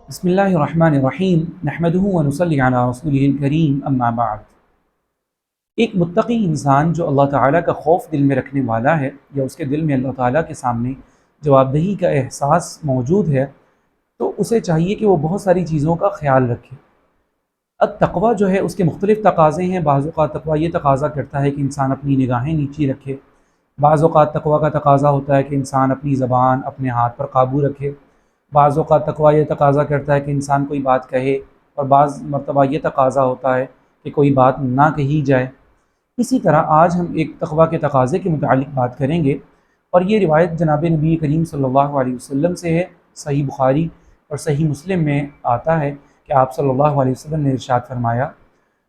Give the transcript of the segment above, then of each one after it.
بسم اللہ الرحمن الرحیم نحمدہ ونصلی علی رسولہ الکریم اما بعد۔ ایک متقی انسان جو اللہ تعالیٰ کا خوف دل میں رکھنے والا ہے یا اس کے دل میں اللہ تعالیٰ کے سامنے جواب دہی کا احساس موجود ہے تو اسے چاہیے کہ وہ بہت ساری چیزوں کا خیال رکھے۔ التقویٰ جو ہے اس کے مختلف تقاضے ہیں۔ بعض اوقات تقویٰ یہ تقاضا کرتا ہے کہ انسان اپنی نگاہیں نیچی رکھے، بعض اوقات تقویٰ کا تقاضا ہوتا ہے کہ انسان اپنی زبان اپنے ہاتھ پر قابو رکھے، بعض اوقات تقویٰ یہ تقاضا کرتا ہے کہ انسان کوئی بات کہے، اور بعض مرتبہ یہ تقاضا ہوتا ہے کہ کوئی بات نہ کہی جائے۔ اسی طرح آج ہم ایک تقویٰ کے تقاضے کے متعلق بات کریں گے، اور یہ روایت جناب نبی کریم صلی اللہ علیہ وسلم سے ہے۔ صحیح بخاری اور صحیح مسلم میں آتا ہے کہ آپ صلی اللہ علیہ وسلم نے ارشاد فرمایا: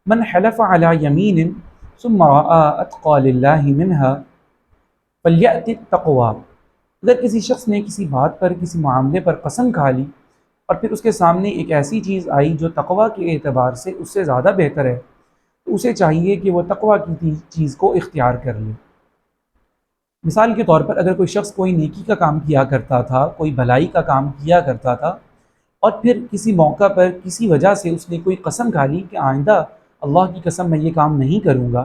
من حلف علی یمین ثم رأى اتقى للہ منها فلیأت التقویٰ۔ اگر کسی شخص نے کسی بات پر، کسی معاملے پر قسم کھا لی اور پھر اس کے سامنے ایک ایسی چیز آئی جو تقویٰ کے اعتبار سے اس سے زیادہ بہتر ہے، تو اسے چاہیے کہ وہ تقویٰ کی چیز کو اختیار کر لے۔ مثال کے طور پر اگر کوئی شخص کوئی نیکی کا کام کیا کرتا تھا، کوئی بھلائی کا کام کیا کرتا تھا، اور پھر کسی موقع پر کسی وجہ سے اس نے کوئی قسم کھا لی کہ آئندہ اللہ کی قسم میں یہ کام نہیں کروں گا،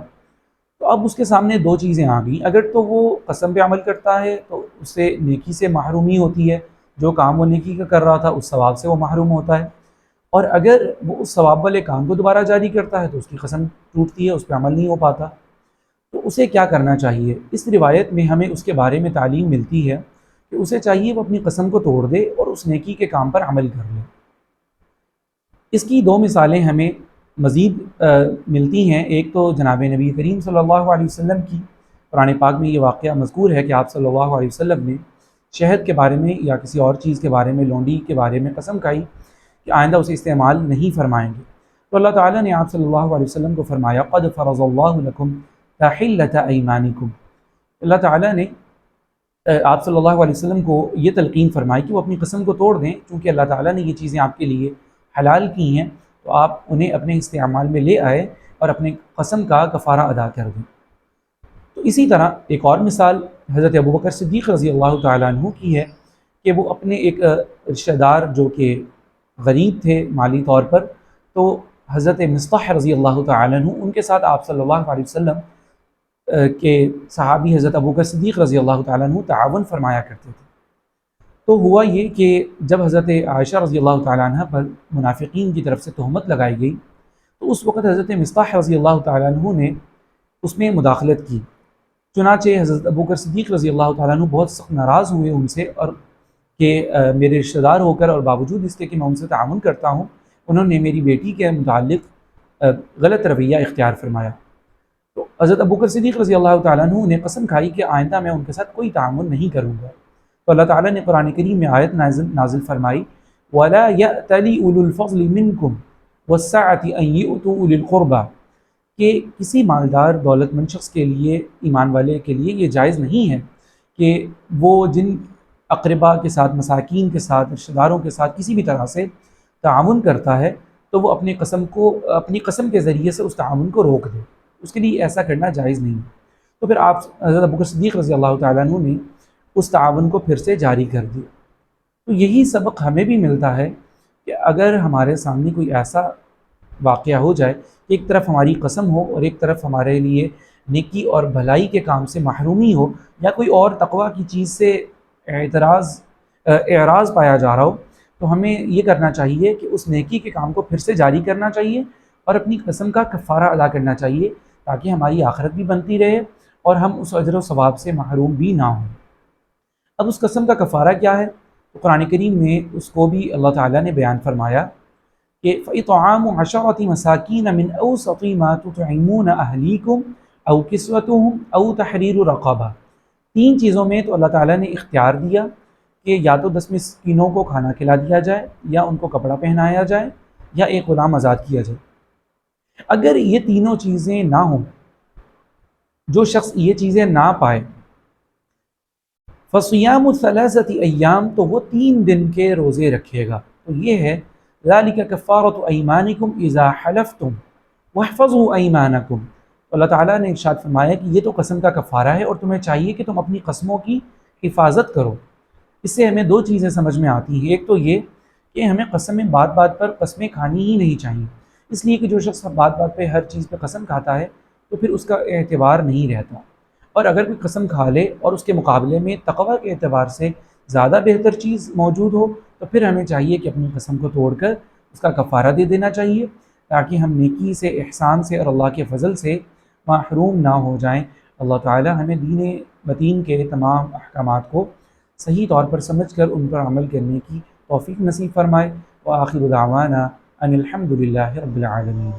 تو اب اس کے سامنے دو چیزیں آ گئیں۔ اگر تو وہ قسم پہ عمل کرتا ہے تو اس سے نیکی سے محرومی ہوتی ہے، جو کام وہ نیکی کا کر رہا تھا اس ثواب سے وہ محروم ہوتا ہے، اور اگر وہ اس ثواب والے کام کو دوبارہ جاری کرتا ہے تو اس کی قسم ٹوٹتی ہے، اس پہ عمل نہیں ہو پاتا۔ تو اسے کیا کرنا چاہیے؟ اس روایت میں ہمیں اس کے بارے میں تعلیم ملتی ہے کہ اسے چاہیے وہ اپنی قسم کو توڑ دے اور اس نیکی کے کام پر عمل کر لے۔ اس کی دو مثالیں ہمیں مزید ملتی ہیں۔ ایک تو جناب نبی کریم صلی اللہ علیہ وسلم کی، قرآن پاک میں یہ واقعہ مذکور ہے کہ آپ صلی اللہ علیہ وسلم نے شہد کے بارے میں یا کسی اور چیز کے بارے میں، لونڈی کے بارے میں قسم کھائی کہ آئندہ اسے استعمال نہیں فرمائیں گے، تو اللہ تعالیٰ نے آپ صلی اللہ علیہ وسلم کو فرمایا: قد فرض اللہ لکم تحلۃ ایمانکم۔ اللہ تعالیٰ نے آپ صلی اللہ علیہ وسلم کو یہ تلقین فرمائی کہ وہ اپنی قسم کو توڑ دیں، چونکہ اللہ تعالیٰ نے یہ چیزیں آپ کے لیے حلال کی ہیں، تو آپ انہیں اپنے استعمال میں لے آئے اور اپنی قسم کا کفارہ ادا کر دیں۔ تو اسی طرح ایک اور مثال حضرت ابوبکر صدیق رضی اللہ تعالیٰ عنہ کی ہے کہ وہ اپنے ایک رشتہ دار جو کہ غریب تھے مالی طور پر، تو حضرت مصطح رضی اللہ تعالیٰ عنہ ان کے ساتھ آپ صلی اللہ علیہ وسلم کے صحابی حضرت ابوبکر صدیق رضی اللہ تعالیٰ عنہ تعاون فرمایا کرتے تھے۔ تو ہوا یہ کہ جب حضرت عائشہ رضی اللہ تعالیٰ عنہ پر منافقین کی طرف سے تہمت لگائی گئی تو اس وقت حضرت مصطح رضی اللہ تعالیٰ عنہ نے اس میں مداخلت کی۔ چنانچہ حضرت ابوبکر صدیق رضی اللہ تعالیٰ عنہ بہت سخت ناراض ہوئے ان سے، اور کہ میرے رشتہ دار ہو کر اور باوجود اس کے کہ میں ان سے تعاون کرتا ہوں، انہوں نے میری بیٹی کے متعلق غلط رویہ اختیار فرمایا۔ تو حضرت ابوبکر صدیق رضی اللہ تعالیٰ عنہ نے قسم کھائی کہ آئندہ میں ان کے ساتھ کوئی تعاون نہیں کروں گا۔ تو اللہ تعالیٰ نے قرآن کریم میں آیت نازل فرمائی: وَلَا يَأْتَلِ أُولُو الْفَضْلِ مِنْكُمْ وَالسَّعَةِ أَنْ يُؤْتُوا أُولِي الْقُرْبَى، کہ کسی مالدار دولت مند شخص کے لیے، ایمان والے کے لیے یہ جائز نہیں ہے کہ وہ جن اقربا کے ساتھ، مساکین کے ساتھ، رشتہ داروں کے ساتھ کسی بھی طرح سے تعاون کرتا ہے تو وہ اپنی قسم کے ذریعے سے اس تعاون کو روک دے، اس کے لیے ایسا کرنا جائز نہیں۔ تو پھر آپ حضرت ابوبکر صدیق رضی اللہ تعالیٰ عنہ نے اس تعاون کو پھر سے جاری کر دیا۔ تو یہی سبق ہمیں بھی ملتا ہے کہ اگر ہمارے سامنے کوئی ایسا واقعہ ہو جائے کہ ایک طرف ہماری قسم ہو اور ایک طرف ہمارے لیے نیکی اور بھلائی کے کام سے محرومی ہو، یا کوئی اور تقویٰ کی چیز سے اعراض پایا جا رہا ہو، تو ہمیں یہ کرنا چاہیے کہ اس نیکی کے کام کو پھر سے جاری کرنا چاہیے اور اپنی قسم کا کفارہ ادا کرنا چاہیے، تاکہ ہماری آخرت بھی بنتی رہے اور ہم اس اجر و ثواب سے محروم بھی نہ ہوں۔ اب اس قسم کا کفارہ کیا ہے؟ تو قرآن کریم میں اس کو بھی اللہ تعالیٰ نے بیان فرمایا کہ فَإِطْعَامُ عَشَرَةِ مَسَاكِينَ مِنْ أَوْسَطِ مَا تُطْعِمُونَ أَهْلِيكُمْ أَوْ كِسْوَتُهُمْ أَوْ تَحْرِيرُ رَقَبَةٍ۔ تین چیزوں میں تو اللہ تعالیٰ نے اختیار دیا کہ یا تو 10 مسکینوں کو کھانا کھلا دیا جائے، یا ان کو کپڑا پہنایا جائے، یا ایک غلام آزاد کیا جائے۔ اگر یہ تینوں چیزیں نہ ہوں، جو شخص یہ چیزیں نہ پائے، فَصِيَامُ ثَلَاثَةِ أَيَّامٍ، تو وہ 3 دن کے روزے رکھے گا۔ تو یہ ہے ذَلِكَ كَفَّارَةُ أَيْمَانِكُمْ إِذَا حَلَفْتُمْ وَاحْفَظُوا أَيْمَانَكُمْ۔ تو اللہ تعالیٰ نے ارشاد فرمایا کہ یہ تو قسم کا کفارہ ہے، اور تمہیں چاہیے کہ تم اپنی قسموں کی حفاظت کرو۔ اس سے ہمیں 2 چیزیں سمجھ میں آتی ہیں۔ ایک تو یہ کہ ہمیں قسمیں بات بات پر قسمیں کھانی ہی نہیں چاہیے، اس لیے کہ جو شخص بات بات پہ ہر چیز پہ قسم کھاتا ہے تو پھر اس کا اعتبار نہیں رہتا، اور اگر کوئی قسم کھا لے اور اس کے مقابلے میں تقوی کے اعتبار سے زیادہ بہتر چیز موجود ہو تو پھر ہمیں چاہیے کہ اپنی قسم کو توڑ کر اس کا کفارہ دے دینا چاہیے، تاکہ ہم نیکی سے، احسان سے اور اللہ کے فضل سے محروم نہ ہو جائیں۔ اللہ تعالی ہمیں دین متین کے تمام احکامات کو صحیح طور پر سمجھ کر ان پر عمل کرنے کی توفیق نصیب فرمائے۔ وآخر دعوانا ان الحمد للہ رب العالمین۔